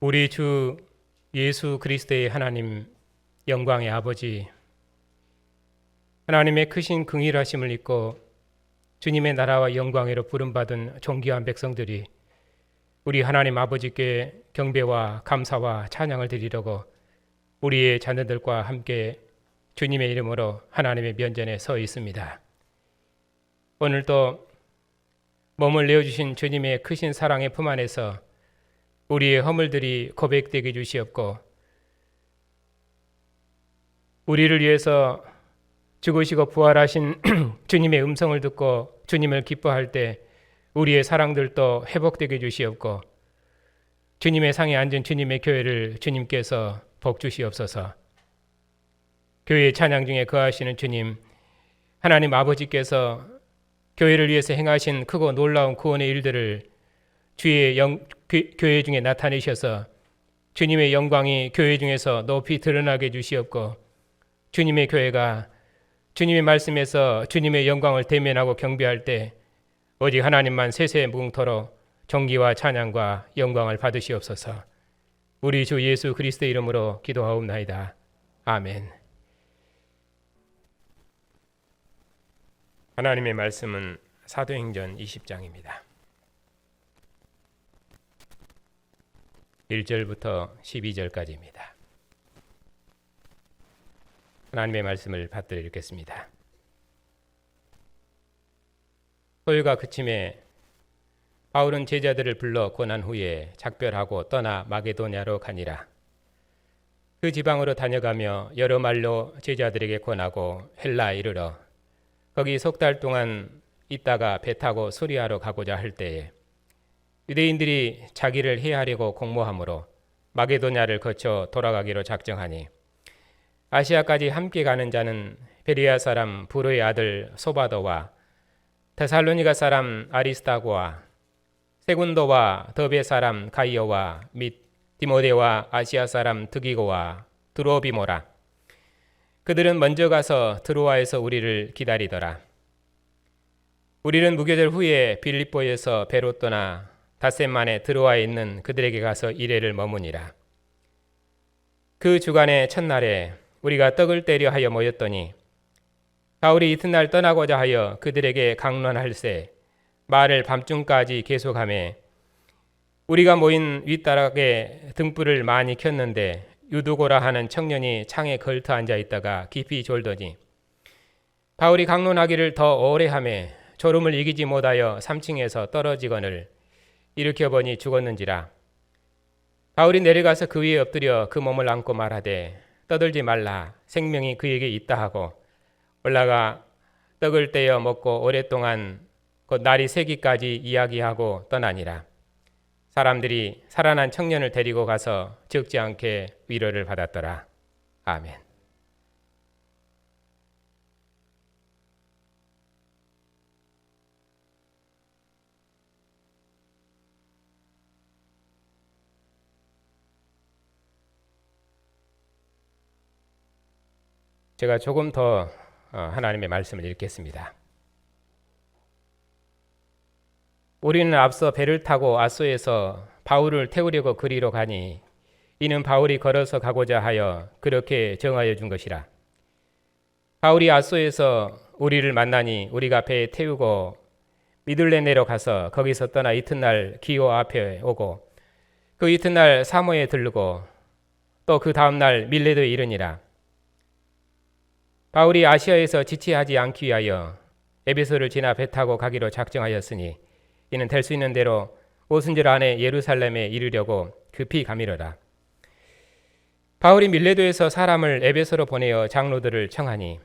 우리 주 예수 그리스도의 하나님, 영광의 아버지, 하나님의 크신 긍휼하심을 입고 주님의 나라와 영광으로 부름받은 존귀한 백성들이 우리 하나님 아버지께 경배와 감사와 찬양을 드리려고 우리의 자녀들과 함께 주님의 이름으로 하나님의 면전에 서 있습니다. 오늘도 몸을 내어주신 주님의 크신 사랑의 품 안에서 우리의 허물들이 고백되게 주시옵고, 우리를 위해서 죽으시고 부활하신 주님의 음성을 듣고 주님을 기뻐할 때 우리의 사랑들도 회복되게 주시옵고, 주님의 상에 앉은 주님의 교회를 주님께서 복 주시옵소서. 교회의 찬양 중에 거하시는 주님, 하나님 아버지께서 교회를 위해서 행하신 크고 놀라운 구원의 일들을 주의 교회 중에 나타내셔서 주님의 영광이 교회 중에서 높이 드러나게 해주시옵고, 주님의 교회가 주님의 말씀에서 주님의 영광을 대면하고 경배할 때 오직 하나님만 세세 무궁토록 존귀와 찬양과 영광을 받으시옵소서. 우리 주 예수 그리스도의 이름으로 기도하옵나이다. 아멘. 하나님의 말씀은 사도행전 20장입니다. 1절부터 12절까지입니다. 하나님의 말씀을 받들어 읽겠습니다. 소요가 그침에 바울은 제자들을 불러 권한 후에 작별하고 떠나 마게도냐로 가니라. 그 지방으로 다녀가며 여러 말로 제자들에게 권하고 헬라에 이르러 거기 석 달 동안 있다가 배 타고 수리하러 가고자 할 때에 유대인들이 자기를 해하려고 공모하므로 마게도냐를 거쳐 돌아가기로 작정하니, 아시아까지 함께 가는 자는 베레아 사람 부로의 아들 소바도와 데살로니가 사람 아리스타고와 세군도와 더베 사람 가이오와 및 디모데와 아시아 사람 드기고와 드로비모라. 그들은 먼저 가서 드로아에서 우리를 기다리더라. 우리는 무교절 후에 빌립보에서 배로 떠나 닷새 만에 드로아에 있는 그들에게 가서 이레를 머무니라. 그 주간의 첫날에 우리가 떡을 떼려 하여 모였더니 바울이 이튿날 떠나고자 하여 그들에게 강론할세 말을 밤중까지 계속하매, 우리가 모인 윗다락에 등불을 많이 켰는데 유두고라 하는 청년이 창에 걸터 앉아 있다가 깊이 졸더니 바울이 강론하기를 더 오래 하매 졸음을 이기지 못하여 3층에서 떨어지거늘 일으켜보니 죽었는지라. 바울이 내려가서 그 위에 엎드려 그 몸을 안고 말하되 떠들지 말라, 생명이 그에게 있다 하고 올라가 떡을 떼어 먹고 오랫동안 곧 날이 새기까지 이야기하고 떠나니라. 사람들이 살아난 청년을 데리고 가서 적지 않게 위로를 받았더라. 아멘. 제가 조금 더 하나님의 말씀을 읽겠습니다. 우리는 앞서 배를 타고 아소에서 바울을 태우려고 그리로 가니 이는 바울이 걸어서 가고자 하여 그렇게 정하여 준 것이라. 바울이 아소에서 우리를 만나니 우리가 배에 태우고 미들레네로 가서 거기서 떠나 이튿날 기오 앞에 오고 그 이튿날 사모에 들르고 또 그 다음날 밀레도에 이르니라. 바울이 아시아에서 지체하지 않기 위하여 에베소를 지나 배 타고 가기로 작정하였으니 이는 될 수 있는 대로 오순절 안에 예루살렘에 이르려고 급히 가미러라. 바울이 밀레도에서 사람을 에베소로 보내어 장로들을 청하니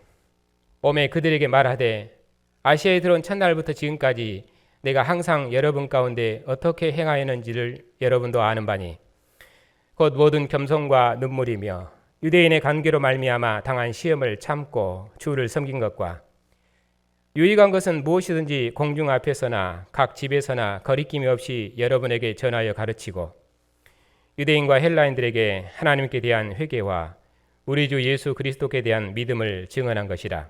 오매 그들에게 말하되, 아시아에 들어온 첫날부터 지금까지 내가 항상 여러분 가운데 어떻게 행하였는지를 여러분도 아는 바니 곧 모든 겸손과 눈물이며 유대인의 관계로 말미암아 당한 시험을 참고 주를 섬긴 것과 유익한 것은 무엇이든지 공중 앞에서나 각 집에서나 거리낌이 없이 여러분에게 전하여 가르치고 유대인과 헬라인들에게 하나님께 대한 회개와 우리 주 예수 그리스도께 대한 믿음을 증언한 것이라.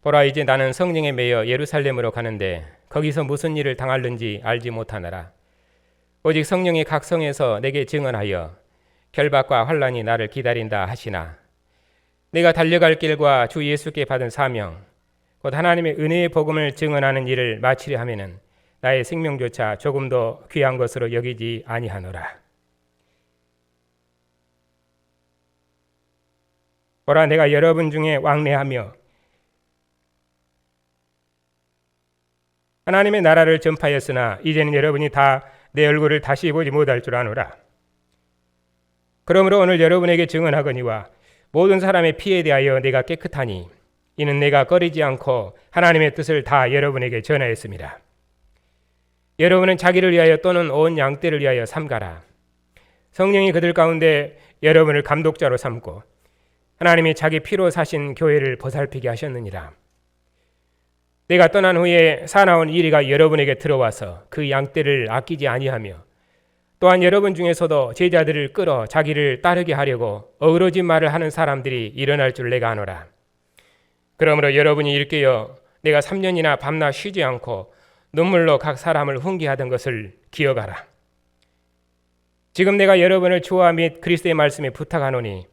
보라, 이제 나는 성령에 매여 예루살렘으로 가는데 거기서 무슨 일을 당할는지 알지 못하노라. 오직 성령이 각성해서 내게 증언하여 결박과 환난이 나를 기다린다 하시나 내가 달려갈 길과 주 예수께 받은 사명 곧 하나님의 은혜의 복음을 증언하는 일을 마치려 하면은 나의 생명조차 조금도 귀한 것으로 여기지 아니하노라. 보라, 내가 여러분 중에 왕래하며 하나님의 나라를 전파하였으나 이제는 여러분이 다 내 얼굴을 다시 보지 못할 줄 아노라. 그러므로 오늘 여러분에게 증언하거니와 모든 사람의 피에 대하여 내가 깨끗하니 이는 내가 꺼리지 않고 하나님의 뜻을 다 여러분에게 전하였습니다. 여러분은 자기를 위하여 또는 온 양떼를 위하여 삼가라. 성령이 그들 가운데 여러분을 감독자로 삼고 하나님이 자기 피로 사신 교회를 보살피게 하셨느니라. 내가 떠난 후에 사나운 이리가 여러분에게 들어와서 그 양떼를 아끼지 아니하며 또한 여러분 중에서도 제자들을 끌어 자기를 따르게 하려고 어우러진 말을 하는 사람들이 일어날 줄 내가 아노라. 그러므로 여러분이 일깨어 내가 3년이나 밤낮 쉬지 않고 눈물로 각 사람을 훈계하던 것을 기억하라. 지금 내가 여러분을 주와 및 그리스도의 말씀에 부탁하노니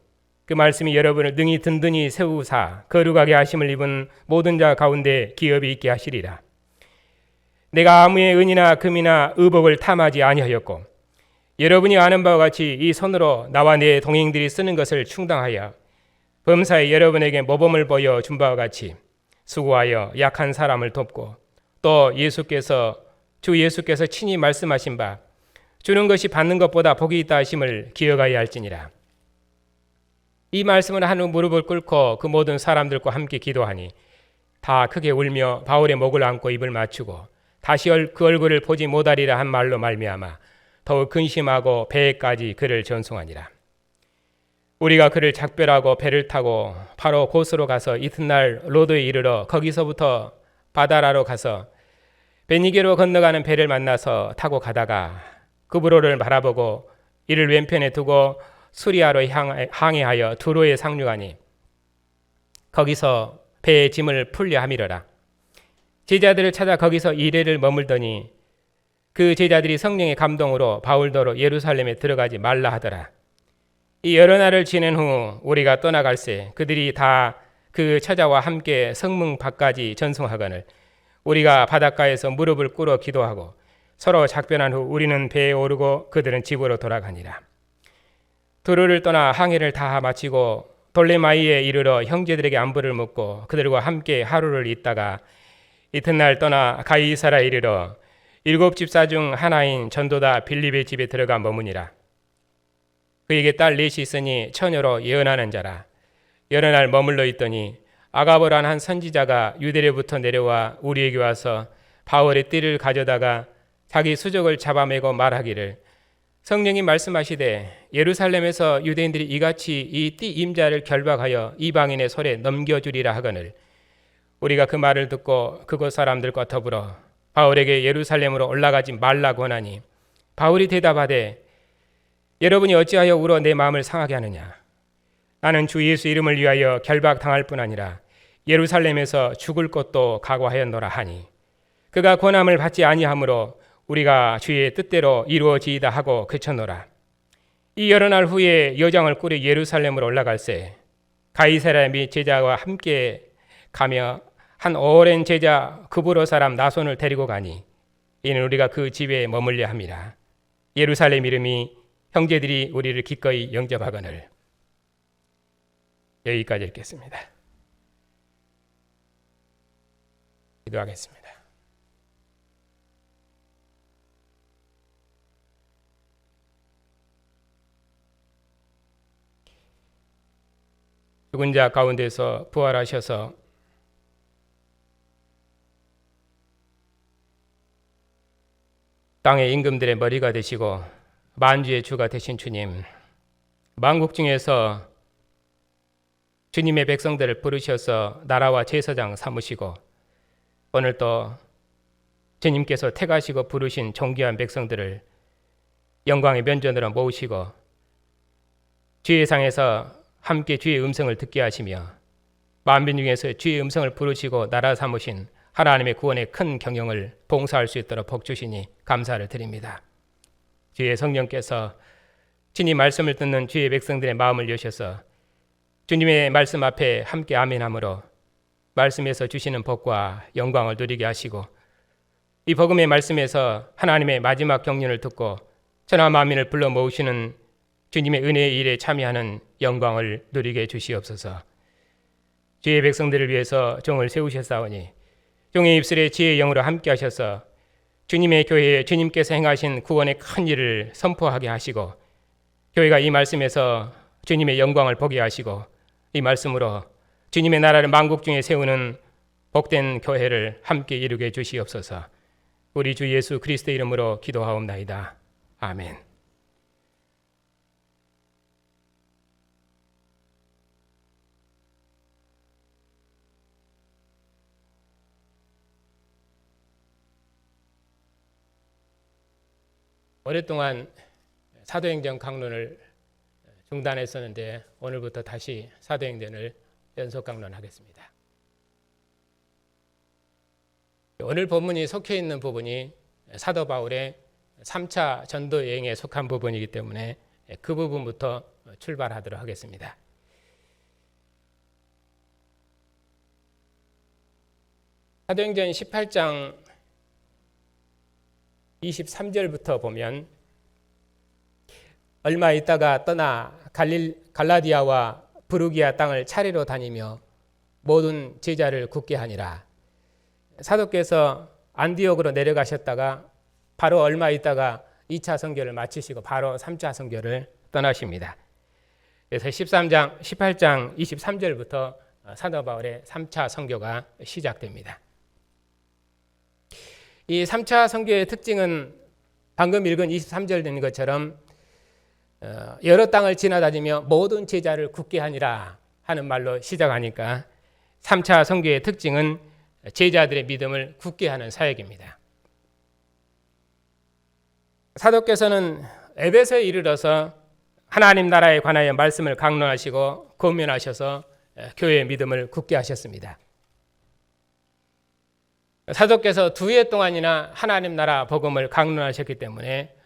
그 말씀이 여러분을 능히 든든히 세우사 거룩하게 하심을 입은 모든 자 가운데 기업이 있게 하시리라. 내가 아무의 은이나 금이나 의복을 탐하지 아니하였고 여러분이 아는 바와 같이 이 손으로 나와 내 동행들이 쓰는 것을 충당하여 범사에 여러분에게 모범을 보여 준 바와 같이 수고하여 약한 사람을 돕고 또 주 예수께서 친히 말씀하신 바 주는 것이 받는 것보다 복이 있다 하심을 기억하여야 할지니라. 이 말씀은 한 후 무릎을 꿇고 그 모든 사람들과 함께 기도하니 다 크게 울며 바울의 목을 안고 입을 맞추고 다시 그 얼굴을 보지 못하리라 한 말로 말미암아 더욱 근심하고 배에까지 그를 전송하니라. 우리가 그를 작별하고 배를 타고 바로 곳으로 가서 이튿날 로도에 이르러 거기서부터 바다라로 가서 베니게로 건너가는 배를 만나서 타고 가다가 그브로를 바라보고 이를 왼편에 두고 수리아로 항해하여 두로에 상륙하니 거기서 배의 짐을 풀려 함이러라. 제자들을 찾아 거기서 이래를 머물더니 그 제자들이 성령의 감동으로 바울더러 예루살렘에 들어가지 말라 하더라. 이 여러 날을 지낸 후 우리가 떠나갈새 그들이 다 그 처자와 함께 성문 밖까지 전송하거늘 우리가 바닷가에서 무릎을 꿇어 기도하고 서로 작별한 후 우리는 배에 오르고 그들은 집으로 돌아가니라. 두로를 떠나 항해를 다 마치고 돌레마이에 이르러 형제들에게 안부를 묻고 그들과 함께 하루를 있다가 이튿날 떠나 가이사라에 이르러 7 집사 중 하나인 전도다 빌립의 집에 들어가 머무니라. 그에게 딸 넷이 있으니 처녀로 예언하는 자라. 여러 날 머물러 있더니 아가보란 한 선지자가 유대로부터 내려와 우리에게 와서 바울의 띠를 가져다가 자기 수족을 잡아매고 말하기를 성령이 말씀하시되 예루살렘에서 유대인들이 이같이 이 띠 임자를 결박하여 이방인의 손에 넘겨주리라 하거늘 우리가 그 말을 듣고 그곳 사람들과 더불어 바울에게 예루살렘으로 올라가지 말라고 하나니 바울이 대답하되 여러분이 어찌하여 울어 내 마음을 상하게 하느냐. 나는 주 예수 이름을 위하여 결박당할 뿐 아니라 예루살렘에서 죽을 것도 각오하였노라 하니 그가 권함을 받지 아니하므로 우리가 주의 뜻대로 이루어지이다 하고 그쳤노라. 이 여러 날 후에 여장을 꾸려 예루살렘으로 올라갈새 가이사랴 및 제자와 함께 가며 한 오랜 제자 그브로 사람 나손을 데리고 가니 이는 우리가 그 집에 머물려 함이라. 예루살렘 이름이 형제들이 우리를 기꺼이 영접하거늘. 여기까지 읽겠습니다. 기도하겠습니다. 죽은 자 가운데서 부활하셔서 땅의 임금들의 머리가 되시고 만주의 주가 되신 주님, 만국 중에서 주님의 백성들을 부르셔서 나라와 제사장 삼으시고 오늘 또 주님께서 택하시고 부르신 존귀한 백성들을 영광의 면전으로 모으시고 주의 상에서 함께 주의 음성을 듣게 하시며 만민 중에서 주의 음성을 부르시고 나라 삼으신 하나님의 구원의 큰 경영을 봉사할 수 있도록 복 주시니 감사를 드립니다. 주의 성령께서 주님 말씀을 듣는 주의 백성들의 마음을 여셔서 주님의 말씀 앞에 함께 아멘함으로 말씀에서 주시는 복과 영광을 누리게 하시고 이 복음의 말씀에서 하나님의 마지막 경륜을 듣고 천하 만민을 불러 모으시는 주님의 은혜의 일에 참여하는 영광을 누리게 주시옵소서. 주의 백성들을 위해서 종을 세우셨사오니 종의 입술에 지혜의 영으로 함께 하셔서 주님의 교회에 주님께서 행하신 구원의 큰 일을 선포하게 하시고 교회가 이 말씀에서 주님의 영광을 보게 하시고 이 말씀으로 주님의 나라를 만국 중에 세우는 복된 교회를 함께 이루게 주시옵소서. 우리 주 예수 그리스도의 이름으로 기도하옵나이다. 아멘. 오랫동안 사도행전 강론을 중단했었는데 오늘부터 다시 사도행전을 연속 강론하겠습니다. 오늘 본문이 속해 있는 부분이 사도 바울의 3차 전도 여행에 속한 부분이기 때문에 그 부분부터 출발하도록 하겠습니다. 사도행전 18장 23절부터 보면 얼마 있다가 떠나 갈라디아와 브루기아 땅을 차례로 다니며 모든 제자를 굳게 하니라. 사도께서 안디옥으로 내려가셨다가 바로 얼마 있다가 2차 선교를 마치시고 바로 3차 선교를 떠나십니다. 그래서 18장 23절부터 사도 바울의 3차 선교가 시작됩니다. 이 3차 선교의 특징은 방금 읽은 23절 된 것처럼 여러 땅을 지나다니며 모든 제자를 굳게 하니라 하는 말로 시작하니까 3차 선교의 특징은 제자들의 믿음을 굳게 하는 사역입니다. 사도께서는 에베소에 이르러서 하나님 나라에 관하여 말씀을 강론하시고 권면하셔서 교회의 믿음을 굳게 하셨습니다. 사도께서 2해 동안이나 하나님 나라 복음을 강론하셨기 때문에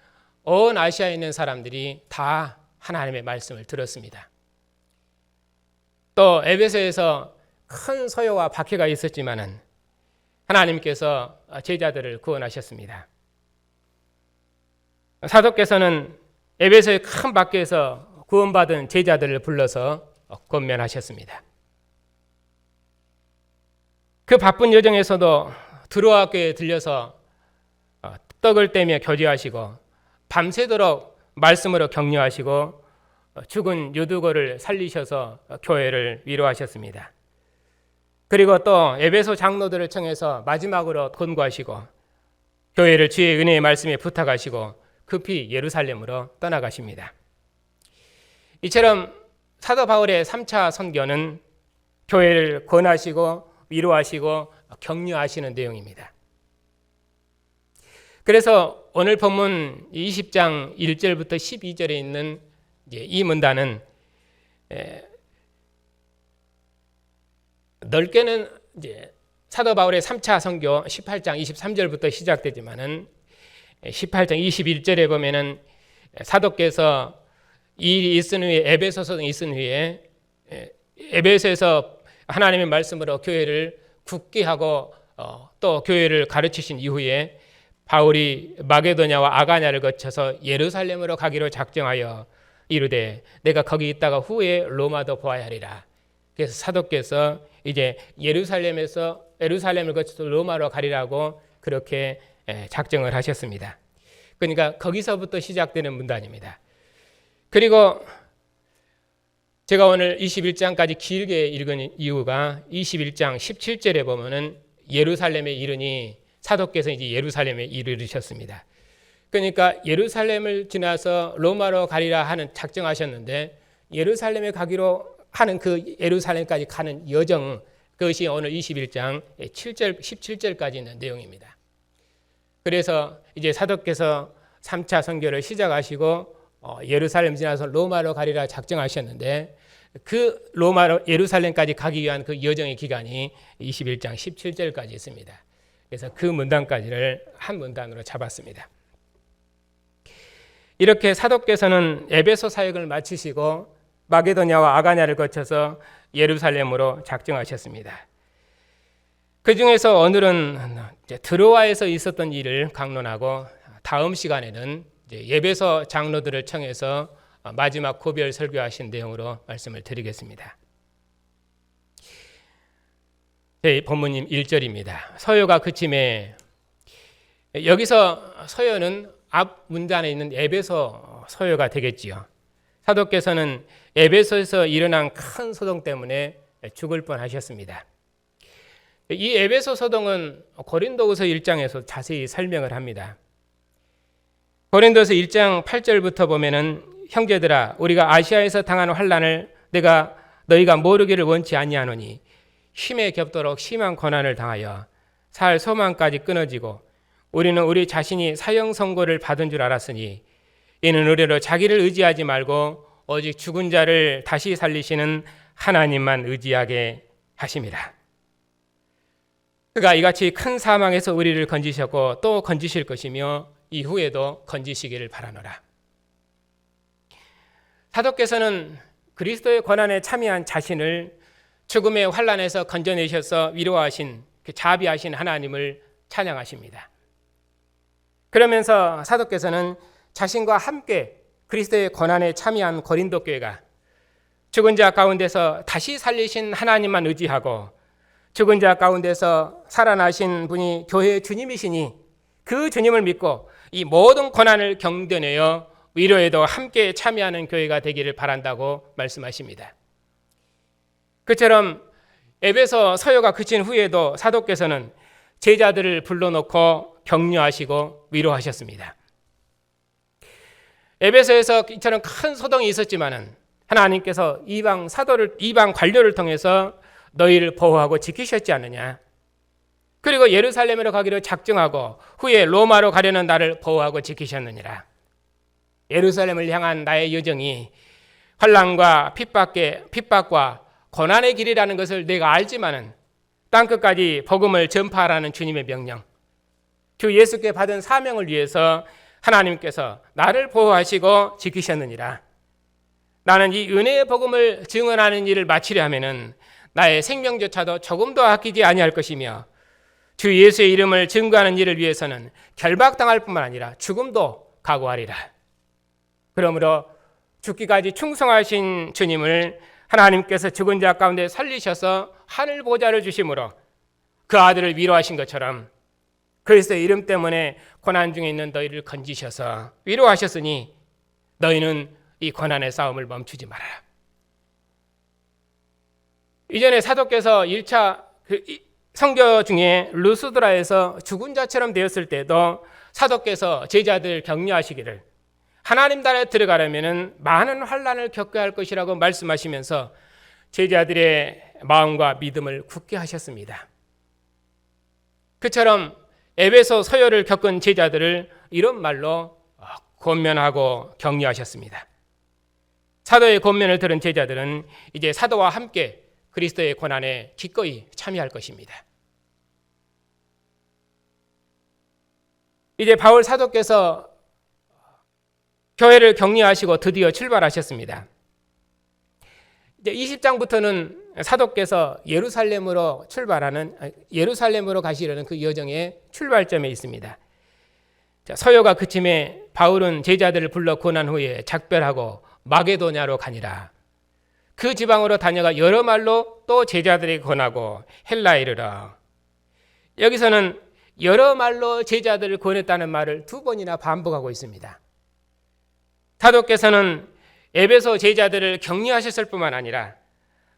온 아시아에 있는 사람들이 다 하나님의 말씀을 들었습니다. 또 에베소에서 큰 소요와 박해가 있었지만은 하나님께서 제자들을 구원하셨습니다. 사도께서는 에베소의 큰 박해에서 구원받은 제자들을 불러서 권면하셨습니다. 그 바쁜 여정에서도 드로아 교회에 들려서 떡을 떼며 교제하시고 밤새도록 말씀으로 격려하시고 죽은 유두고를 살리셔서 교회를 위로하셨습니다. 그리고 또 에베소 장로들을 청해서 마지막으로 권고하시고 교회를 주의 은혜의 말씀에 부탁하시고 급히 예루살렘으로 떠나가십니다. 이처럼 사도 바울의 3차 선교는 교회를 권하시고 위로하시고 격려하시는 내용입니다. 그래서 오늘 본문 20장 1절부터 12절에 있는 이 문단은 넓게는 사도 바울의 3차 선교 18장 23절부터 시작되지만은 18장 21절에 보면은 사도께서 이 일이 있은 후에 에베소서 등이 있은 후에 에베소에서 하나님의 말씀으로 교회를 굳게 하고 또 교회를 가르치신 이후에 바울이 마게도냐와 아가냐를 거쳐서 예루살렘으로 가기로 작정하여 이르되 내가 거기 있다가 후에 로마도 보아야 하리라. 그래서 사도께서 이제 예루살렘을 거쳐서 로마로 가리라고 그렇게 작정을 하셨습니다. 그러니까 거기서부터 시작되는 문단입니다. 그리고 제가 오늘 21장까지 길게 읽은 이유가 21장 17절에 보면은 예루살렘에 이르니 사도께서 이제 예루살렘에 이르셨습니다. 그러니까 예루살렘을 지나서 로마로 가리라 하는 작정하셨는데 예루살렘에 가기로 하는 그 예루살렘까지 가는 여정, 그것이 오늘 21장 7절, 17절까지 있는 내용입니다. 그래서 이제 사도께서 3차 선교를 시작하시고 예루살렘 지나서 로마로 가리라 작정하셨는데 그 로마로 예루살렘까지 가기 위한 그 여정의 기간이 21장 17절까지 있습니다. 그래서 그 문단까지를 한 문단으로 잡았습니다. 이렇게 사도께서는 에베소 사역을 마치시고 마게도냐와 아가냐를 거쳐서 예루살렘으로 작정하셨습니다. 그 중에서 오늘은 드로아에서 있었던 일을 강론하고 다음 시간에는 예배소 장로들을 청해서 마지막 고별 설교하신 내용으로 말씀을 드리겠습니다. 본문님 1절입니다. 서요가 그침에, 여기서 서요는 앞 문단에 있는 에베소 서요가 되겠지요. 사도께서는 에베소에서 일어난 큰 소동 때문에 죽을 뻔하셨습니다. 이 에베소 소동은 고린도후서 1장에서 자세히 설명을 합니다. 고린도서 1장 8절부터 보면은 형제들아 우리가 아시아에서 당한 환난을 너희가 모르기를 원치 아니하노니 힘에 겹도록 심한 고난을 당하여 살 소망까지 끊어지고 우리는 우리 자신이 사형 선고를 받은 줄 알았으니 이는 우리로 자기를 의지하지 말고 오직 죽은 자를 다시 살리시는 하나님만 의지하게 하심이라. 그가 이같이 큰 사망에서 우리를 건지셨고 또 건지실 것이며 이후에도 건지시기를 바라노라. 사도께서는 그리스도의 고난에 참여한 자신을 죽음의 환난에서 건져내셔서 위로하신 그 자비하신 하나님을 찬양하십니다. 그러면서 사도께서는 자신과 함께 그리스도의 고난에 참여한 고린도 교회가 죽은 자 가운데서 다시 살리신 하나님만 의지하고 죽은 자 가운데서 살아나신 분이 교회의 주님이시니 그 주님을 믿고 이 모든 고난을 견뎌내어 위로에도 함께 참여하는 교회가 되기를 바란다고 말씀하십니다. 그처럼 에베소 서요가 그친 후에도 사도께서는 제자들을 불러놓고 격려하시고 위로하셨습니다. 에베소에서 이처럼 큰 소동이 있었지만은 하나님께서 이방 관료를 통해서 너희를 보호하고 지키셨지 않느냐. 그리고 예루살렘으로 가기로 작정하고 후에 로마로 가려는 나를 보호하고 지키셨느니라. 예루살렘을 향한 나의 여정이 환난과 핍박과 고난의 길이라는 것을 내가 알지만은 땅끝까지 복음을 전파하라는 주님의 명령, 주 예수께 받은 사명을 위해서 하나님께서 나를 보호하시고 지키셨느니라. 나는 이 은혜의 복음을 증언하는 일을 마치려 하면은 나의 생명조차도 조금도 아끼지 아니할 것이며 주 예수의 이름을 증거하는 일을 위해서는 결박당할 뿐만 아니라 죽음도 각오하리라. 그러므로 죽기까지 충성하신 주님을 하나님께서 죽은 자 가운데 살리셔서 하늘 보좌를 주심으로 그 아들을 위로하신 것처럼 그리스도의 이름 때문에 고난 중에 있는 너희를 건지셔서 위로하셨으니 너희는 이 고난의 싸움을 멈추지 말아라. 이전에 사도께서 1차 선교 중에 루스드라에서 죽은 자처럼 되었을 때도 사도께서 제자들 격려하시기를 하나님 나라에 들어가려면 많은 환난을 겪어야 할 것이라고 말씀하시면서 제자들의 마음과 믿음을 굳게 하셨습니다. 그처럼 에베소 서열을 겪은 제자들을 이런 말로 권면하고 격려하셨습니다. 사도의 권면을 들은 제자들은 이제 사도와 함께 그리스도의 고난에 기꺼이 참여할 것입니다. 이제 바울 사도께서 교회를 격려하시고 드디어 출발하셨습니다. 이제 20장부터는 사도께서 예루살렘으로 가시려는 그 여정의 출발점에 있습니다. 서요가 그침에 바울은 제자들을 불러 권한 후에 작별하고 마게도냐로 가니라. 그 지방으로 다녀가 여러 말로 또 제자들에게 권하고 헬라에 이르러. 여기서는 여러 말로 제자들을 권했다는 말을 2번이나 반복하고 있습니다. 사도께서는 에베소 제자들을 격려하셨을 뿐만 아니라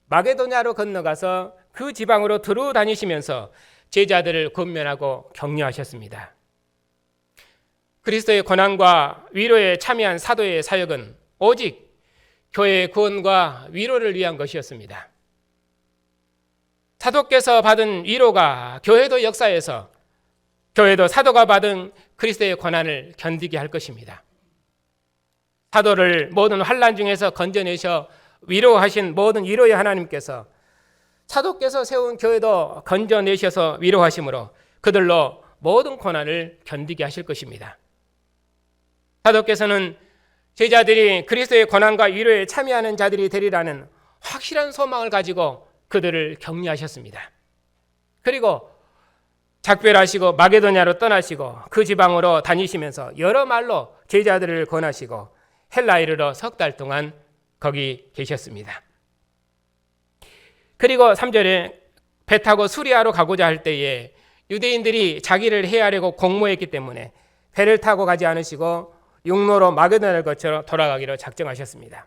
마게도냐로 건너가서 그 지방으로 두루 다니시면서 제자들을 권면하고 격려하셨습니다. 그리스도의 고난과 위로에 참여한 사도의 사역은 오직 교회의 구원과 위로를 위한 것이었습니다. 사도께서 받은 위로가 교회도 역사에서 교회도 사도가 받은 그리스도의 고난을 견디게 할 것입니다. 사도를 모든 환난 중에서 건져내셔 위로하신 모든 위로의 하나님께서 사도께서 세운 교회도 건져내셔서 위로하심으로 그들로 모든 고난을 견디게 하실 것입니다. 사도께서는 제자들이 그리스도의 고난과 위로에 참여하는 자들이 되리라는 확실한 소망을 가지고 그들을 격려하셨습니다. 그리고 작별하시고 마게도냐로 떠나시고 그 지방으로 다니시면서 여러 말로 제자들을 권하시고 헬라에 이르러 석 달 동안 거기 계셨습니다. 그리고 3절에 배 타고 수리아로 가고자 할 때에 유대인들이 자기를 해하려고 공모했기 때문에 배를 타고 가지 않으시고 육로로 마게도냐를 거쳐 돌아가기로 작정하셨습니다.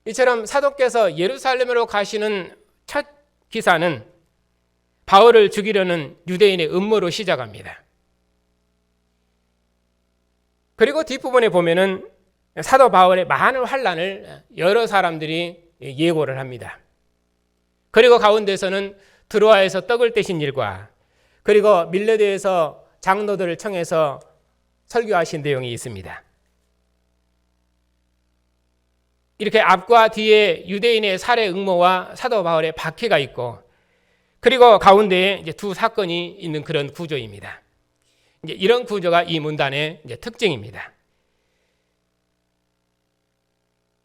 이처럼 사도께서 예루살렘으로 가시는 첫 기사는 바울을 죽이려는 유대인의 음모로 시작합니다. 그리고 뒷부분에 보면은 사도 바울의 많은 환난을 여러 사람들이 예고를 합니다. 그리고 가운데서는 드로아에서 떡을 떼신 일과 그리고 밀레드에서 장로들을 청해서 설교하신 내용이 있습니다. 이렇게 앞과 뒤에 유대인의 살해 응모와 사도 바울의 박해가 있고 그리고 가운데에 이제 두 사건이 있는 그런 구조입니다. 이제 이런 구조가 이 문단의 이제 특징입니다.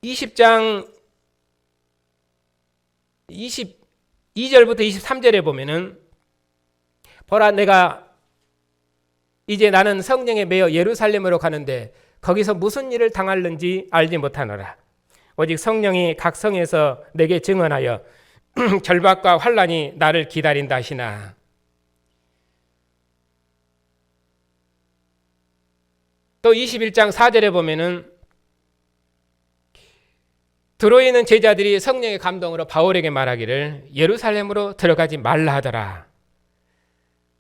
20장 22절부터 23절에 보면은 보라 내가 이제 나는 성령에 매여 예루살렘으로 가는데 거기서 무슨 일을 당할는지 알지 못하노라. 오직 성령이 각 성에서 내게 증언하여 결박과 환난이 나를 기다린다 하시나. 또 21장 4절에 보면은 들어있는 제자들이 성령의 감동으로 바울에게 말하기를 예루살렘으로 들어가지 말라 하더라.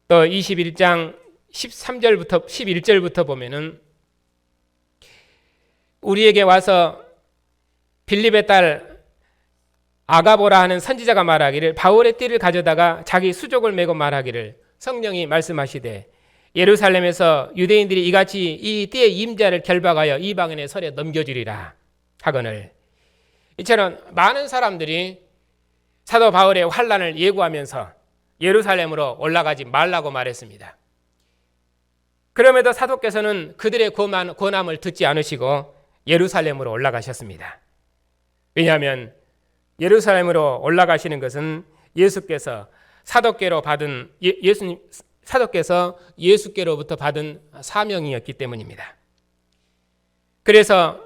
또 21장 13절부터 11절부터 보면은 우리에게 와서 빌립의 딸 아가보라 하는 선지자가 말하기를 바울의 띠를 가져다가 자기 수족을 메고 말하기를 성령이 말씀하시되 예루살렘에서 유대인들이 이같이 이 띠의 임자를 결박하여 이방인의 손에 넘겨주리라 하거늘. 이처럼 많은 사람들이 사도 바울의 환난을 예고하면서 예루살렘으로 올라가지 말라고 말했습니다. 그럼에도 사도께서는 그들의 고함을 듣지 않으시고 예루살렘으로 올라가셨습니다. 왜냐하면 예루살렘으로 올라가시는 것은 예수께서 사도께로 받은 사도께서 예수께로부터 받은 사명이었기 때문입니다. 그래서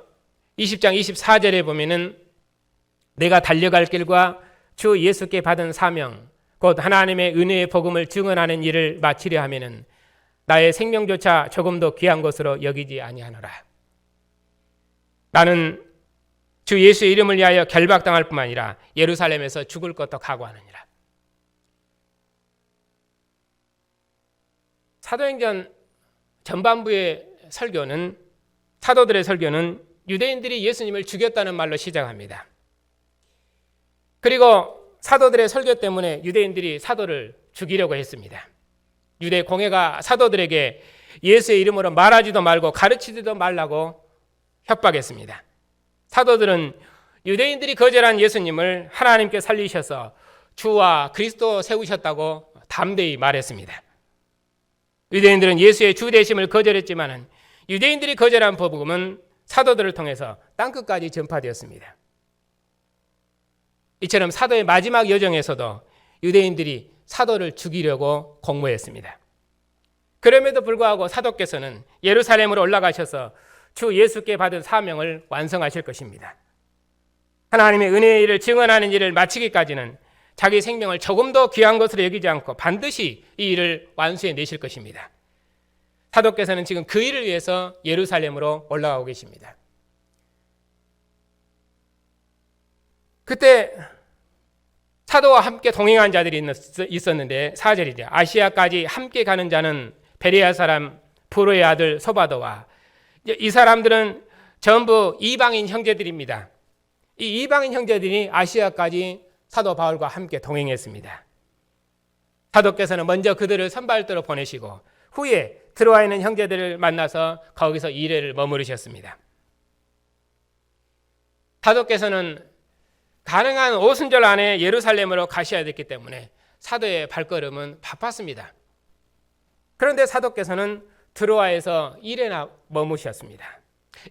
20장 24절에 보면은 내가 달려갈 길과 주 예수께 받은 사명 곧 하나님의 은혜의 복음을 증언하는 일을 마치려 하면은 나의 생명조차 조금도 귀한 것으로 여기지 아니하노라. 나는 주 예수의 이름을 위하여 결박당할 뿐만 아니라 예루살렘에서 죽을 것도 각오하느니라. 사도행전 전반부의 설교는 사도들의 설교는 유대인들이 예수님을 죽였다는 말로 시작합니다. 그리고 사도들의 설교 때문에 유대인들이 사도를 죽이려고 했습니다. 유대 공회가 사도들에게 예수의 이름으로 말하지도 말고 가르치지도 말라고 협박했습니다. 사도들은 유대인들이 거절한 예수님을 하나님께 살리셔서 주와 그리스도 세우셨다고 담대히 말했습니다. 유대인들은 예수의 주 되심을 거절했지만 유대인들이 거절한 복음은 사도들을 통해서 땅끝까지 전파되었습니다. 이처럼 사도의 마지막 여정에서도 유대인들이 사도를 죽이려고 공모했습니다. 그럼에도 불구하고 사도께서는 예루살렘으로 올라가셔서 주 예수께 받은 사명을 완성하실 것입니다. 하나님의 은혜의 일을 증언하는 일을 마치기까지는 자기 생명을 조금도 귀한 것으로 여기지 않고 반드시 이 일을 완수해 내실 것입니다. 사도께서는 지금 그 일을 위해서 예루살렘으로 올라가고 계십니다. 그때 사도와 함께 동행한 자들이 있었는데 4절이죠. 아시아까지 함께 가는 자는 베레아 사람 브로의 아들 소바도와 이 사람들은 전부 이방인 형제들입니다. 이 이방인 형제들이 아시아까지 사도 바울과 함께 동행했습니다. 사도께서는 먼저 그들을 선발대로 보내시고 후에 들어와 있는 형제들을 만나서 거기서 2회를 머무르셨습니다. 사도께서는 가능한 오순절 안에 예루살렘으로 가셔야 됐기 때문에 사도의 발걸음은 바빴습니다. 그런데 사도께서는 드로아에서 1회나 머무셨습니다.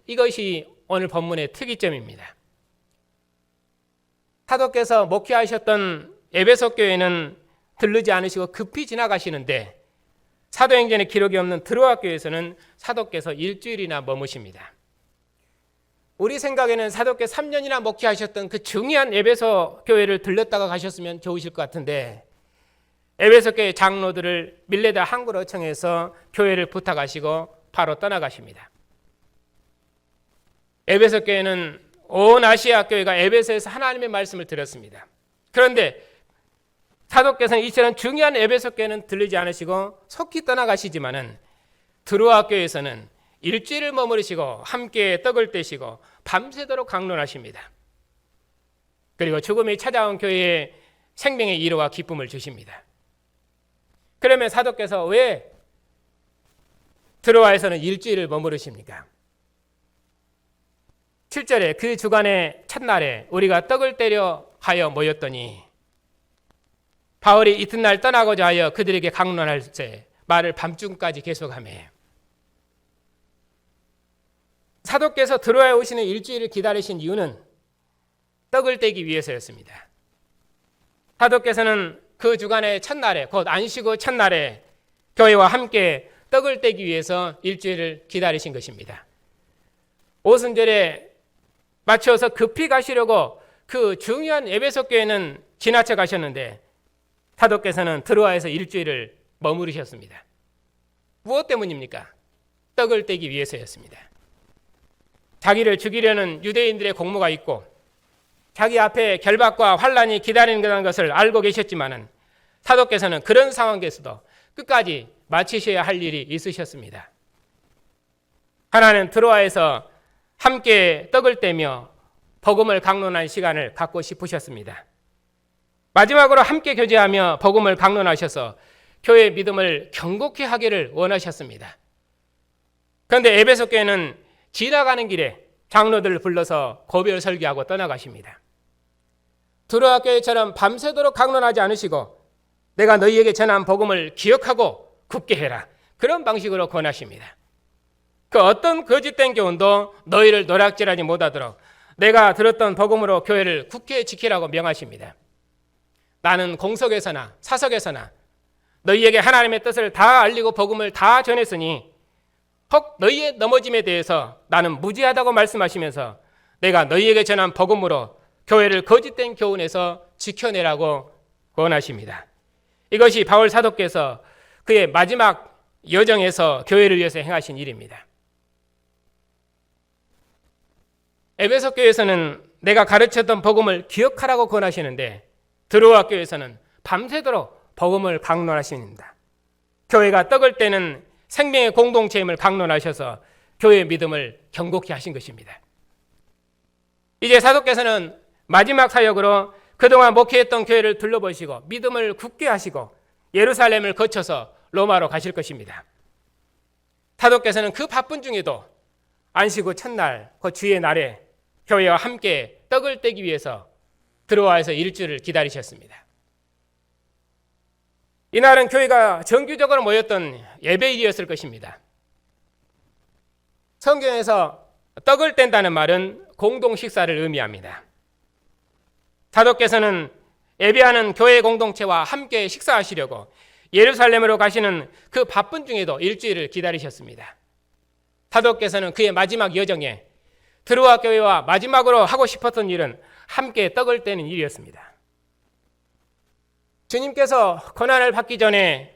이것이 오늘 본문의 특이점입니다. 사도께서 목회하셨던 에베소 교회는 들르지 않으시고 급히 지나가시는데 사도행전에 기록이 없는 드로아 교회에서는 사도께서 일주일이나 머무십니다. 우리 생각에는 사도께 3년이나 목회하셨던 그 중요한 에베소 교회를 들렸다가 가셨으면 좋으실 것 같은데 에베소 교회 장로들을 밀레다 항구로 청해서 교회를 부탁하시고 바로 떠나가십니다. 에베소 교회는 온 아시아 교회가 에베소에서 하나님의 말씀을 들었습니다. 그런데 사도께서는 이처럼 중요한 에베소 교회는 들리지 않으시고 속히 떠나가시지만은 드로아 교회에서는 일주일을 머무르시고 함께 떡을 떼시고 밤새도록 강론하십니다. 그리고 죽음이 찾아온 교회에 생명의 위로와 기쁨을 주십니다. 그러면 사도께서 왜 드로아에서는 일주일을 머무르십니까? 7절에 그 주간의 첫날에 우리가 떡을 떼려 하여 모였더니 바울이 이튿날 떠나고자 하여 그들에게 강론할 때 말을 밤중까지 계속하며 사도께서 드로아에 오시는 일주일을 기다리신 이유는 떡을 떼기 위해서였습니다. 사도께서는 그 주간의 첫날에 곧 안식 후 첫날에 교회와 함께 떡을 떼기 위해서 일주일을 기다리신 것입니다. 오순절에 맞춰서 급히 가시려고 그 중요한 에베소 교회는 지나쳐 가셨는데 사도께서는 드로아에서 일주일을 머무르셨습니다. 무엇 때문입니까? 떡을 떼기 위해서였습니다. 자기를 죽이려는 유대인들의 공모가 있고 자기 앞에 결박과 환란이 기다리는 것을 알고 계셨지만은 사도께서는 그런 상황에서도 끝까지 마치셔야 할 일이 있으셨습니다. 하나는 드로아에서 함께 떡을 떼며 복음을 강론한 시간을 갖고 싶으셨습니다. 마지막으로 함께 교제하며 복음을 강론하셔서 교회의 믿음을 견고히 하기를 원하셨습니다. 그런데 에베소 교회는 지나가는 길에 장로들을 불러서 고별 설교하고 떠나가십니다. 드로아 교회처럼 밤새도록 강론하지 않으시고 내가 너희에게 전한 복음을 기억하고 굳게 해라. 그런 방식으로 권하십니다. 그 어떤 거짓된 교훈도 너희를 노략질하지 못하도록 내가 들었던 복음으로 교회를 굳게 지키라고 명하십니다. 나는 공석에서나 사석에서나 너희에게 하나님의 뜻을 다 알리고 복음을 다 전했으니 혹 너희의 넘어짐에 대해서 나는 무지하다고 말씀하시면서 내가 너희에게 전한 복음으로 교회를 거짓된 교훈에서 지켜내라고 권하십니다. 이것이 바울 사도께서 그의 마지막 여정에서 교회를 위해서 행하신 일입니다. 에베소 교회에서는 내가 가르쳤던 복음을 기억하라고 권하시는데 드로아 교회에서는 밤새도록 복음을 강론하십니다. 교회가 떡을 떼는 생명의 공동체임을 강론하셔서 교회의 믿음을 견고히 하신 것입니다. 이제 사도께서는 마지막 사역으로 그동안 목회했던 교회를 둘러보시고 믿음을 굳게 하시고 예루살렘을 거쳐서 로마로 가실 것입니다. 사도께서는 그 바쁜 중에도 안식 후 첫날 그 주의 날에 교회와 함께 떡을 떼기 위해서 드로아에서 일주일을 기다리셨습니다. 이날은 교회가 정규적으로 모였던 예배일이었을 것입니다. 성경에서 떡을 뗀다는 말은 공동 식사를 의미합니다. 사도께서는 예배하는 교회 공동체와 함께 식사하시려고 예루살렘으로 가시는 그 바쁜 중에도 일주일을 기다리셨습니다. 사도께서는 그의 마지막 여정에 드로아 교회와 마지막으로 하고 싶었던 일은 함께 떡을 떼는 일이었습니다. 주님께서 고난을 받기 전에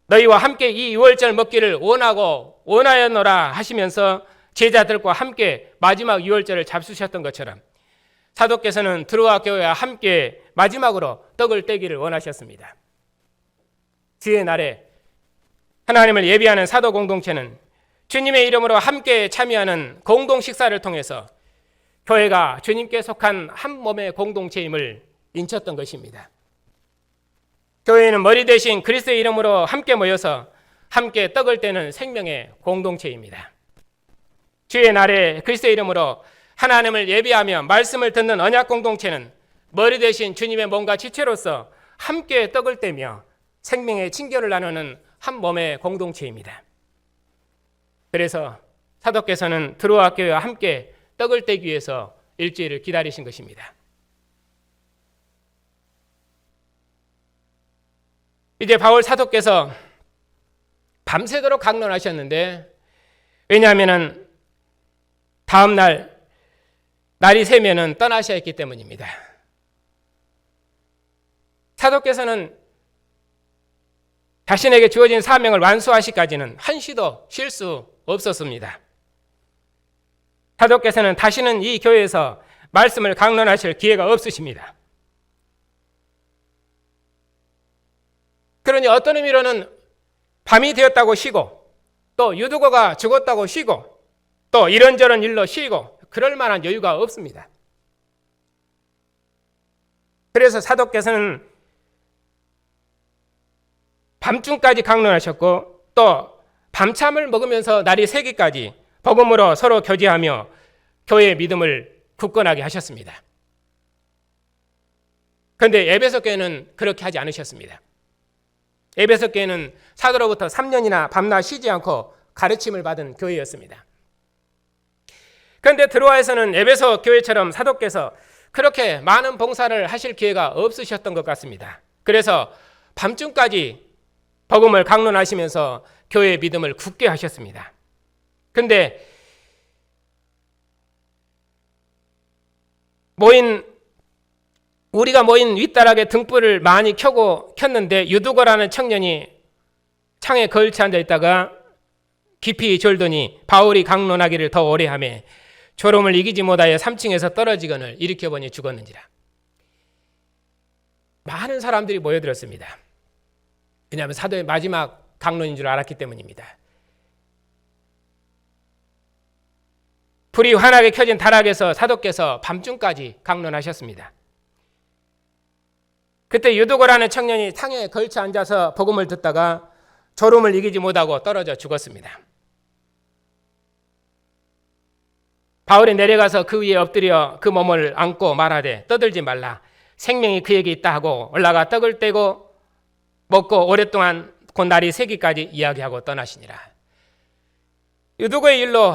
너희와 함께 이 유월절 먹기를 원하였노라 하시면서 제자들과 함께 마지막 유월절을 잡수셨던 것처럼 사도께서는 드로아 교회와 함께 마지막으로 떡을 떼기를 원하셨습니다. 주의 날에 하나님을 예비하는 사도 공동체는 주님의 이름으로 함께 참여하는 공동 식사를 통해서 교회가 주님께 속한 한 몸의 공동체임을 인쳤던 것입니다. 교회는 머리 대신 그리스도의 이름으로 함께 모여서 함께 떡을 떼는 생명의 공동체입니다. 주의 날에 그리스도의 이름으로 하나님을 예배하며 말씀을 듣는 언약 공동체는 머리 대신 주님의 몸과 지체로서 함께 떡을 떼며 생명의 친교를 나누는 한 몸의 공동체입니다. 그래서 사도께서는 드로아 교회와 함께 떡을 떼기 위해서 일주일을 기다리신 것입니다. 이제 바울 사도께서 밤새도록 강론하셨는데, 왜냐하면 다음 날이 새면은 떠나셔야 했기 때문입니다. 사도께서는 자신에게 주어진 사명을 완수하시기까지는 한시도 쉴 수 없었습니다. 사도께서는 다시는 이 교회에서 말씀을 강론하실 기회가 없으십니다. 그러니 어떤 의미로는 밤이 되었다고 쉬고, 또 유두고가 죽었다고 쉬고, 또 이런저런 일로 쉬고, 그럴 만한 여유가 없습니다. 그래서 사도께서는 밤중까지 강론하셨고, 또 밤참을 먹으면서 날이 새기까지 복음으로 서로 교제하며 교회의 믿음을 굳건하게 하셨습니다. 그런데 에베소 교회는 그렇게 하지 않으셨습니다. 에베소 교회는 사도로부터 3년이나 밤낮 쉬지 않고 가르침을 받은 교회였습니다. 그런데 드로아에서는 에베소 교회처럼 사도께서 그렇게 많은 봉사를 하실 기회가 없으셨던 것 같습니다. 그래서 밤중까지 복음을 강론하시면서 교회의 믿음을 굳게 하셨습니다. 그런데 우리가 모인 윗다락에 등불을 많이 켰는데 유두고라는 청년이 창에 걸쳐 앉아 있다가 깊이 졸더니 바울이 강론하기를 더 오래 하며 졸음을 이기지 못하여 3층에서 떨어지거늘 일으켜보니 죽었는지라. 많은 사람들이 모여들었습니다. 왜냐하면 사도의 마지막 강론인 줄 알았기 때문입니다. 불이 환하게 켜진 다락에서 사도께서 밤중까지 강론하셨습니다. 그때 유두고라는 청년이 창에 걸쳐 앉아서 복음을 듣다가 졸음을 이기지 못하고 떨어져 죽었습니다. 바울이 내려가서 그 위에 엎드려 그 몸을 안고 말하되 떠들지 말라. 생명이 그에게 있다 하고 올라가 떡을 떼고 먹고 오랫동안 곧 날이 새기까지 이야기하고 떠나시니라. 유두고의 일로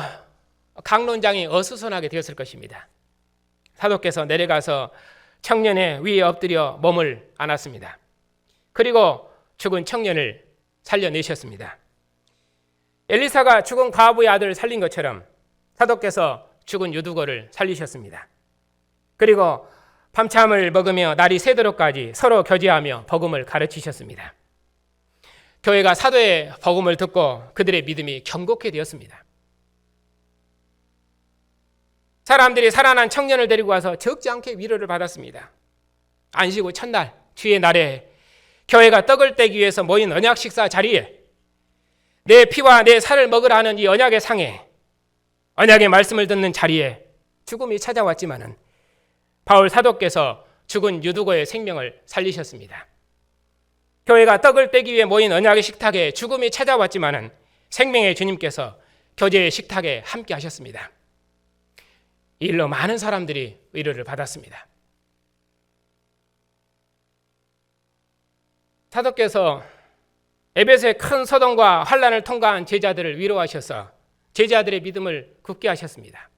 강론장이 어수선하게 되었을 것입니다. 사도께서 내려가서 청년의 위에 엎드려 몸을 안았습니다. 그리고 죽은 청년을 살려내셨습니다. 엘리사가 죽은 과부의 아들을 살린 것처럼 사도께서 죽은 유두고를 살리셨습니다. 그리고 밤참을 먹으며 날이 새도록까지 서로 교제하며 복음을 가르치셨습니다. 교회가 사도의 복음을 듣고 그들의 믿음이 견고케 되었습니다. 사람들이 살아난 청년을 데리고 와서 적지 않게 위로를 받았습니다. 안식 후 첫날 주의 날에 교회가 떡을 떼기 위해서 모인 언약 식사 자리에 내 피와 내 살을 먹으라 하는 이 언약의 상에, 언약의 말씀을 듣는 자리에 죽음이 찾아왔지만은 바울 사도께서 죽은 유두고의 생명을 살리셨습니다. 교회가 떡을 떼기 위해 모인 언약의 식탁에 죽음이 찾아왔지만은 생명의 주님께서 교제의 식탁에 함께 하셨습니다. 이 일로 많은 사람들이 위로를 받았습니다. 사도께서 에베소의 큰 소동과 환난을 통과한 제자들을 위로하셔서 제자들의 믿음을 굳게 하셨습니다.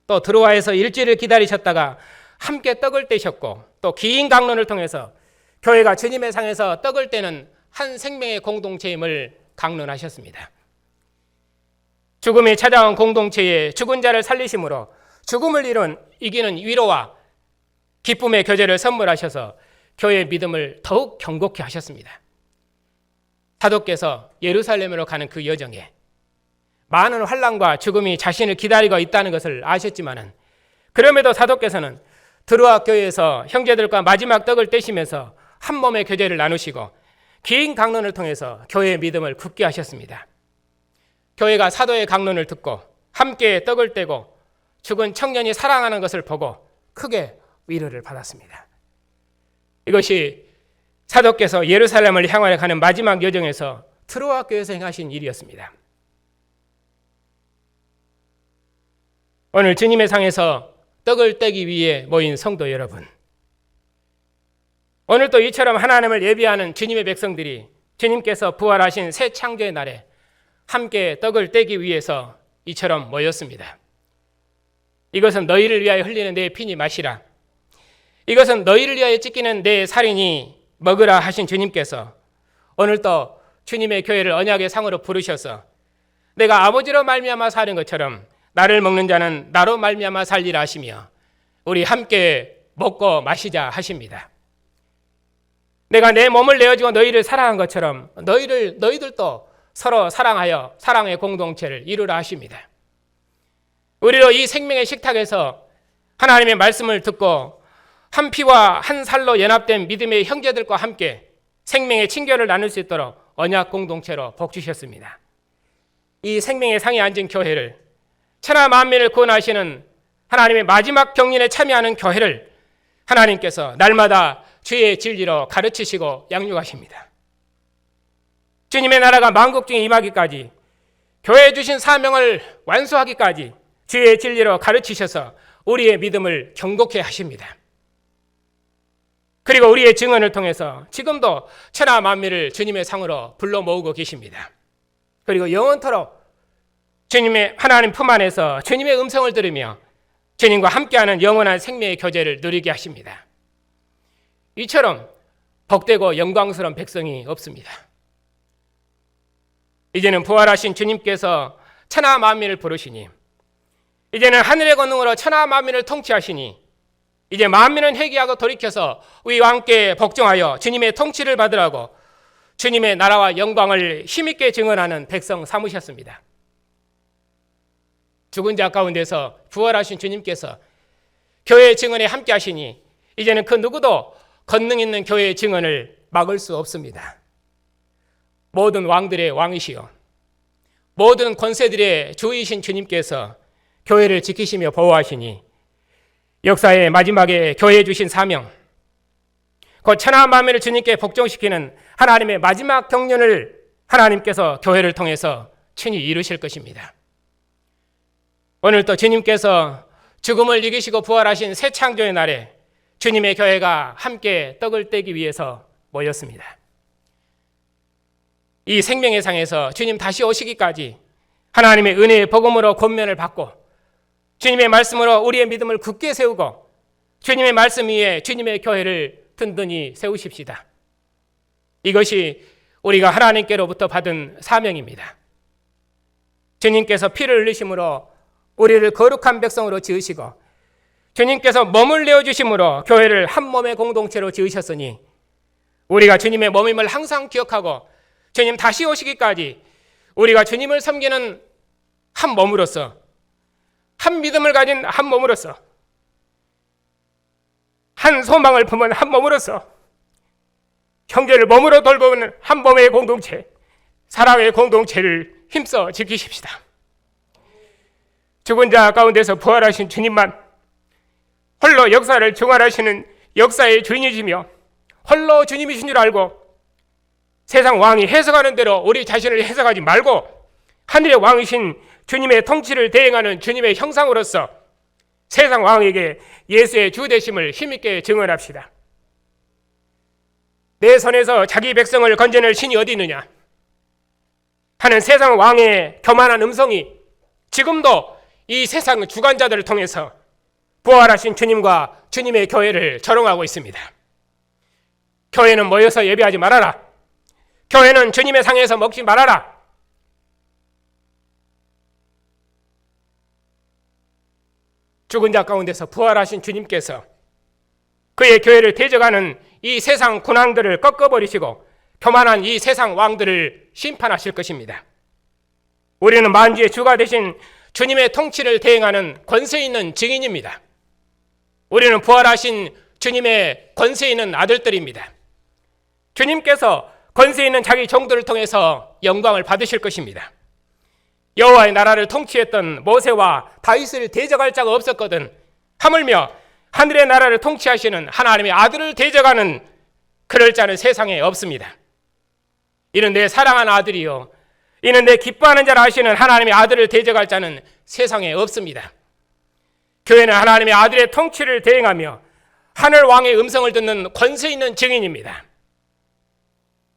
또 드로아에서 일주일을 기다리셨다가 함께 떡을 떼셨고, 또 긴 강론을 통해서 교회가 주님의 상에서 떡을 떼는 한 생명의 공동체임을 강론하셨습니다. 죽음이 찾아온 공동체에 죽은 자를 살리심으로 죽음을 이기는 위로와 기쁨의 교제를 선물하셔서 교회의 믿음을 더욱 견고케 하셨습니다. 사도께서 예루살렘으로 가는 그 여정에 많은 환난과 죽음이 자신을 기다리고 있다는 것을 아셨지만은, 그럼에도 사도께서는 드로아 교회에서 형제들과 마지막 떡을 떼시면서 한 몸의 교제를 나누시고 긴 강론을 통해서 교회의 믿음을 굳게 하셨습니다. 교회가 사도의 강론을 듣고 함께 떡을 떼고 죽은 청년이 살아나는 것을 보고 크게 위로를 받았습니다. 이것이 사도께서 예루살렘을 향하여 가는 마지막 여정에서 트로아 교회에서 행하신 일이었습니다. 오늘 주님의 상에서 떡을 떼기 위해 모인 성도 여러분, 오늘 또 이처럼 하나님을 예비하는 주님의 백성들이 주님께서 부활하신 새 창조의 날에 함께 떡을 떼기 위해서 이처럼 모였습니다. 이것은 너희를 위하여 흘리는 내 피니 마시라. 이것은 너희를 위하여 찢기는 내 살이니 먹으라 하신 주님께서 오늘 또 주님의 교회를 언약의 상으로 부르셔서 내가 아버지로 말미암아 사는 것처럼 나를 먹는 자는 나로 말미암아 살리라 하시며 우리 함께 먹고 마시자 하십니다. 내가 내 몸을 내어주고 너희를 사랑한 것처럼 너희들도 서로 사랑하여 사랑의 공동체를 이루라 하십니다. 우리로 이 생명의 식탁에서 하나님의 말씀을 듣고 한 피와 한 살로 연합된 믿음의 형제들과 함께 생명의 친교를 나눌 수 있도록 언약 공동체로 복 주셨습니다. 이 생명의 상에 앉은 교회를 천하 만민을 구원하시는 하나님의 마지막 경륜에 참여하는 교회를 하나님께서 날마다 주의 진리로 가르치시고 양육하십니다. 주님의 나라가 만국 중에 임하기까지 교회에 주신 사명을 완수하기까지 주의 진리로 가르치셔서 우리의 믿음을 경고케 하십니다. 그리고 우리의 증언을 통해서 지금도 천하 만민을 주님의 상으로 불러 모으고 계십니다. 그리고 영원토록 주님의 하나님 품 안에서 주님의 음성을 들으며 주님과 함께하는 영원한 생명의 교제를 누리게 하십니다. 이처럼 복되고 영광스러운 백성이 없습니다. 이제는 부활하신 주님께서 천하 만민을 부르시니 이제는 하늘의 권능으로 천하 만민을 통치하시니 이제 만민은 회개하고 돌이켜서 우리와 함께 복종하여 주님의 통치를 받으라고 주님의 나라와 영광을 힘있게 증언하는 백성 삼으셨습니다. 죽은 자 가운데서 부활하신 주님께서 교회의 증언에 함께 하시니 이제는 그 누구도 권능 있는 교회의 증언을 막을 수 없습니다. 모든 왕들의 왕이시여 모든 권세들의 주이신 주님께서 교회를 지키시며 보호하시니 역사의 마지막에 교회에 주신 사명, 곧 천하 만민을 주님께 복종시키는 하나님의 마지막 경륜을 하나님께서 교회를 통해서 친히 이루실 것입니다. 오늘 또 주님께서 죽음을 이기시고 부활하신 새 창조의 날에 주님의 교회가 함께 떡을 떼기 위해서 모였습니다. 이 생명의 상에서 주님 다시 오시기까지 하나님의 은혜의 복음으로 권면을 받고 주님의 말씀으로 우리의 믿음을 굳게 세우고 주님의 말씀 위에 주님의 교회를 든든히 세우십시다. 이것이 우리가 하나님께로부터 받은 사명입니다. 주님께서 피를 흘리심으로 우리를 거룩한 백성으로 지으시고 주님께서 몸을 내어주심으로 교회를 한 몸의 공동체로 지으셨으니 우리가 주님의 몸임을 항상 기억하고 주님 다시 오시기까지 우리가 주님을 섬기는 한 몸으로서 한 믿음을 가진 한 몸으로서 한 소망을 품은 한 몸으로서 형제를 몸으로 돌보는 한 몸의 공동체, 사랑의 공동체를 힘써 지키십시다. 죽은 자 가운데서 부활하신 주님만 홀로 역사를 중환하시는 역사의 주인이시며 홀로 주님이신 줄 알고 세상 왕이 해석하는 대로 우리 자신을 해석하지 말고 하늘의 왕이신 주님의 통치를 대행하는 주님의 형상으로서 세상 왕에게 예수의 주 되심을 힘있게 증언합시다. 내 손에서 자기 백성을 건져낼 신이 어디 있느냐 하는 세상 왕의 교만한 음성이 지금도 이 세상 주관자들을 통해서 부활하신 주님과 주님의 교회를 조롱하고 있습니다. 교회는 모여서 예배하지 말아라. 교회는 주님의 상에서 먹지 말아라. 죽은 자 가운데서 부활하신 주님께서 그의 교회를 대적하는 이 세상 군왕들을 꺾어버리시고 교만한 이 세상 왕들을 심판하실 것입니다. 우리는 만주의 주가 되신 주님의 통치를 대행하는 권세 있는 증인입니다. 우리는 부활하신 주님의 권세 있는 아들들입니다. 주님께서 권세 있는 자기 종들을 통해서 영광을 받으실 것입니다. 여호와의 나라를 통치했던 모세와 다윗을 대적할 자가 없었거든 하물며 하늘의 나라를 통치하시는 하나님의 아들을 대적하는 그럴 자는 세상에 없습니다. 이는 내 사랑하는 아들이요 이는 내 기뻐하는 자라 하시는 하나님의 아들을 대적할 자는 세상에 없습니다. 교회는 하나님의 아들의 통치를 대행하며 하늘 왕의 음성을 듣는 권세 있는 증인입니다.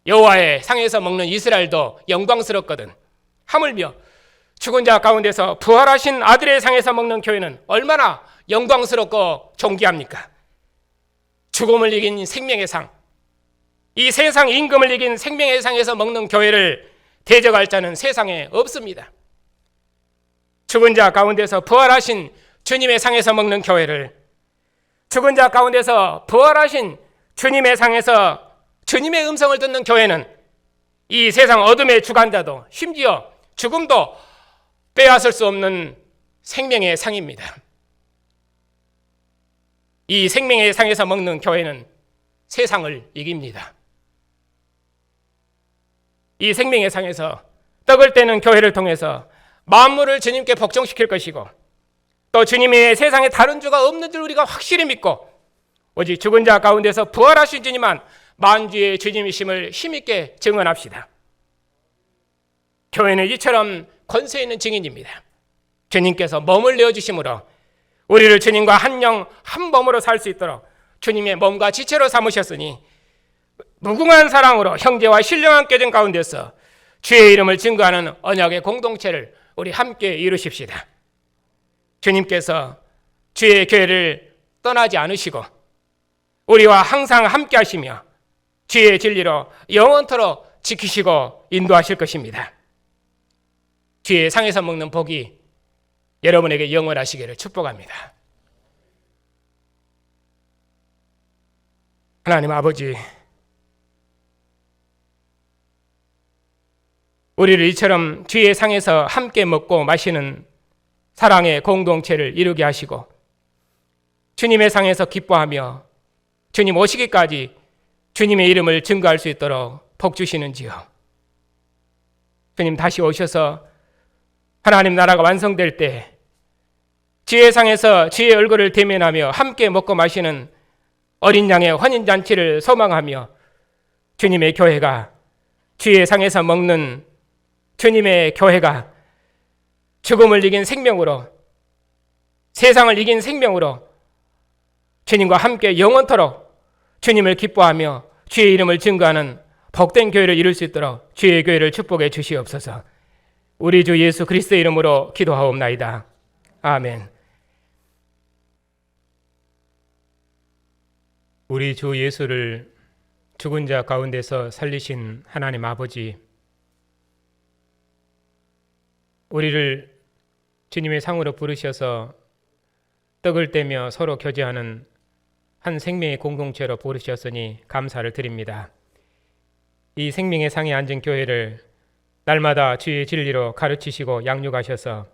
여호와의 상에서 먹는 이스라엘도 영광스럽거든 하물며 죽은 자 가운데서 부활하신 아들의 상에서 먹는 교회는 얼마나 영광스럽고 존귀합니까? 죽음을 이긴 생명의 상, 이 세상 임금을 이긴 생명의 상에서 먹는 교회를 대적할 자는 세상에 없습니다. 죽은 자 가운데서 부활하신 주님의 상에서 먹는 교회를, 죽은 자 가운데서 부활하신 주님의 상에서 주님의 음성을 듣는 교회는 이 세상 어둠의 주관자도 심지어 죽음도 빼앗을 수 없는 생명의 상입니다. 이 생명의 상에서 먹는 교회는 세상을 이깁니다. 이 생명의 상에서 떡을 떼는 교회를 통해서 만물을 주님께 복종시킬 것이고, 또 주님의 세상에 다른 주가 없는 줄 우리가 확실히 믿고, 오직 죽은 자 가운데서 부활하신 주님만 만주의 주님이심을 힘있게 증언합시다. 교회는 이처럼 권세 있는 증인입니다. 주님께서 몸을 내어주심으로 우리를 주님과 한 영 한 몸으로 살 수 있도록 주님의 몸과 지체로 삼으셨으니, 무궁한 사랑으로 형제와 신령한 깨정 가운데서 주의 이름을 증거하는 언약의 공동체를 우리 함께 이루십시다. 주님께서 주의 교회를 떠나지 않으시고 우리와 항상 함께 하시며 주의 진리로 영원토록 지키시고 인도하실 것입니다. 주의 상에서 먹는 복이 여러분에게 영원하시기를 축복합니다. 하나님 아버지, 우리를 이처럼 주의 상에서 함께 먹고 마시는 사랑의 공동체를 이루게 하시고 주님의 상에서 기뻐하며 주님 오시기까지 주님의 이름을 증거할 수 있도록 복 주시는지요. 주님 다시 오셔서 하나님 나라가 완성될 때 주의 상에서 주의 얼굴을 대면하며 함께 먹고 마시는 어린 양의 환인잔치를 소망하며 주님의 교회가, 주의 상에서 먹는 주님의 교회가 죽음을 이긴 생명으로, 세상을 이긴 생명으로 주님과 함께 영원토록 주님을 기뻐하며 주의 이름을 증거하는 복된 교회를 이룰 수 있도록 주의 교회를 축복해 주시옵소서. 우리 주 예수 그리스도의 이름으로 기도하옵나이다. 아멘. 우리 주 예수를 죽은 자 가운데서 살리신 하나님 아버지, 우리를 주님의 상으로 부르셔서 떡을 떼며 서로 교제하는 한 생명의 공동체로 부르셨으니 감사를 드립니다. 이 생명의 상에 앉은 교회를 날마다 주의 진리로 가르치시고 양육하셔서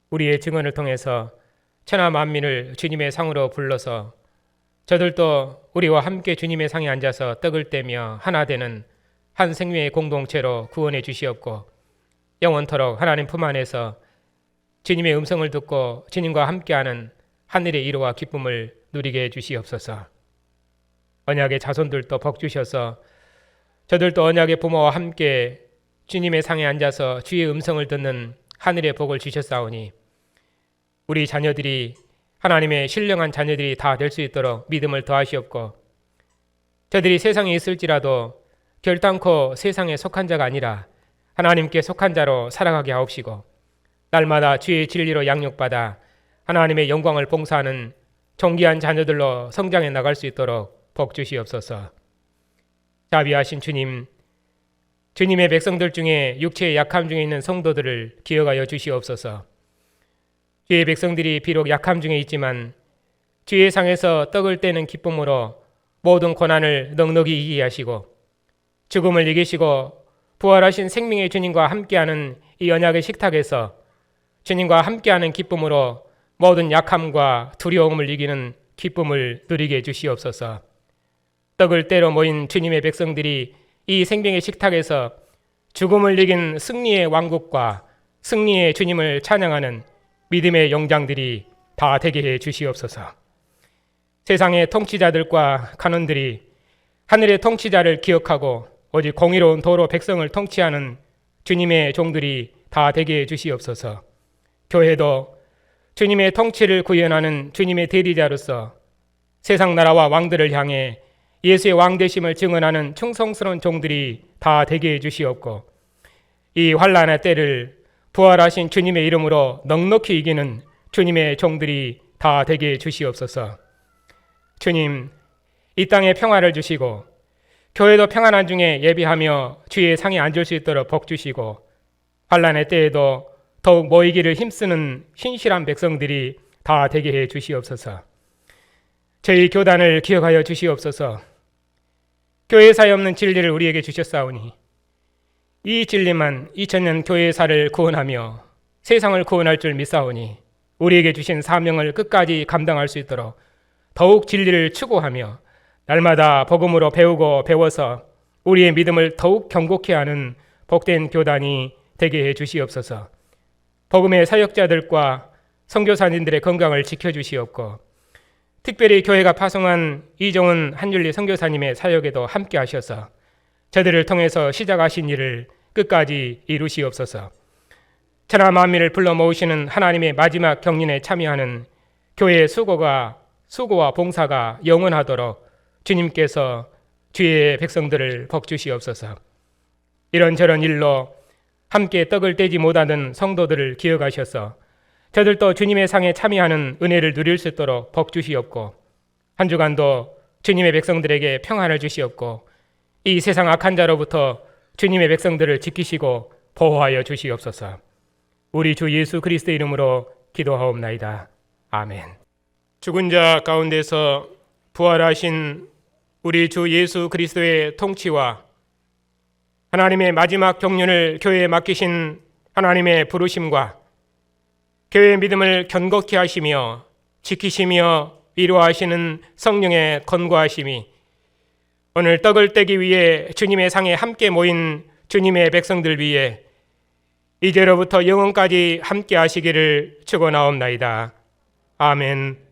우리의 증언을 통해서 천하 만민을 주님의 상으로 불러서 저들도 우리와 함께 주님의 상에 앉아서 떡을 떼며 하나 되는 한 생명의 공동체로 구원해 주시옵고, 영원토록 하나님 품 안에서 주님의 음성을 듣고 주님과 함께하는 하늘의 이로와 기쁨을 누리게 해 주시옵소서. 언약의 자손들도 복 주셔서 저들도 언약의 부모와 함께 주님의 상에 앉아서 주의 음성을 듣는 하늘의 복을 주셨사오니 우리 자녀들이 하나님의 신령한 자녀들이 다 될 수 있도록 믿음을 더하시옵고, 저들이 세상에 있을지라도 결단코 세상에 속한 자가 아니라 하나님께 속한 자로 살아가게 하옵시고, 날마다 주의 진리로 양육받아 하나님의 영광을 봉사하는 존귀한 자녀들로 성장해 나갈 수 있도록 복 주시옵소서. 자비하신 주님, 주님의 백성들 중에 육체의 약함 중에 있는 성도들을 기억하여 주시옵소서. 주의 백성들이 비록 약함 중에 있지만 주의 상에서 떡을 떼는 기쁨으로 모든 고난을 넉넉히 이기게 하시고 죽음을 이기시고 부활하신 생명의 주님과 함께하는 이 언약의 식탁에서 주님과 함께하는 기쁨으로 모든 약함과 두려움을 이기는 기쁨을 누리게 해주시옵소서. 떡을 떼러 모인 주님의 백성들이 이 생명의 식탁에서 죽음을 이긴 승리의 왕국과 승리의 주님을 찬양하는 믿음의 용장들이 다 되게 해 주시옵소서. 세상의 통치자들과 간원들이 하늘의 통치자를 기억하고 오직 공의로운 도로 백성을 통치하는 주님의 종들이 다 되게 해 주시옵소서. 교회도 주님의 통치를 구현하는 주님의 대리자로서 세상 나라와 왕들을 향해 예수의 왕되심을 증언하는 충성스러운 종들이 다 되게 해 주시옵고, 이 환난의 때를 부활하신 주님의 이름으로 넉넉히 이기는 주님의 종들이 다 되게 주시옵소서. 주님, 이 땅에 평화를 주시고 교회도 평안한 중에 예비하며 주의 상에 앉을 수 있도록 복 주시고 환난의 때에도 더욱 모이기를 힘쓰는 신실한 백성들이 다 되게 해 주시옵소서. 저희 교단을 기억하여 주시옵소서. 교회사에 없는 진리를 우리에게 주셨사오니 이 진리만 2000년 교회사를 구원하며 세상을 구원할 줄 믿사오니 우리에게 주신 사명을 끝까지 감당할 수 있도록 더욱 진리를 추구하며 날마다 복음으로 배우고 배워서 우리의 믿음을 더욱 견고케 하는 복된 교단이 되게 해 주시옵소서. 복음의 사역자들과 선교사님들의 건강을 지켜주시옵고 특별히 교회가 파송한 이종은 한율리 선교사님의 사역에도 함께 하셔서 저들을 통해서 시작하신 일을 끝까지 이루시옵소서. 천하 만민을 불러 모으시는 하나님의 마지막 경륜에 참여하는 교회의 수고와 봉사가 영원하도록 주님께서 주의 백성들을 복주시옵소서. 이런저런 일로 함께 떡을 떼지 못하는 성도들을 기억하셔서 저들도 주님의 상에 참여하는 은혜를 누릴 수 있도록 복주시옵고 한 주간도 주님의 백성들에게 평안을 주시옵고 이 세상 악한 자로부터 주님의 백성들을 지키시고 보호하여 주시옵소서. 우리 주 예수 그리스도의 이름으로 기도하옵나이다. 아멘. 죽은 자 가운데서 부활하신 우리 주 예수 그리스도의 통치와 하나님의 마지막 경륜을 교회에 맡기신 하나님의 부르심과 교회의 믿음을 견고케 하시며 지키시며 위로하시는 성령의 권고하심이 오늘 떡을 떼기 위해 주님의 상에 함께 모인 주님의 백성들 위해 이제로부터 영원까지 함께 하시기를 축원하옵나이다. 아멘.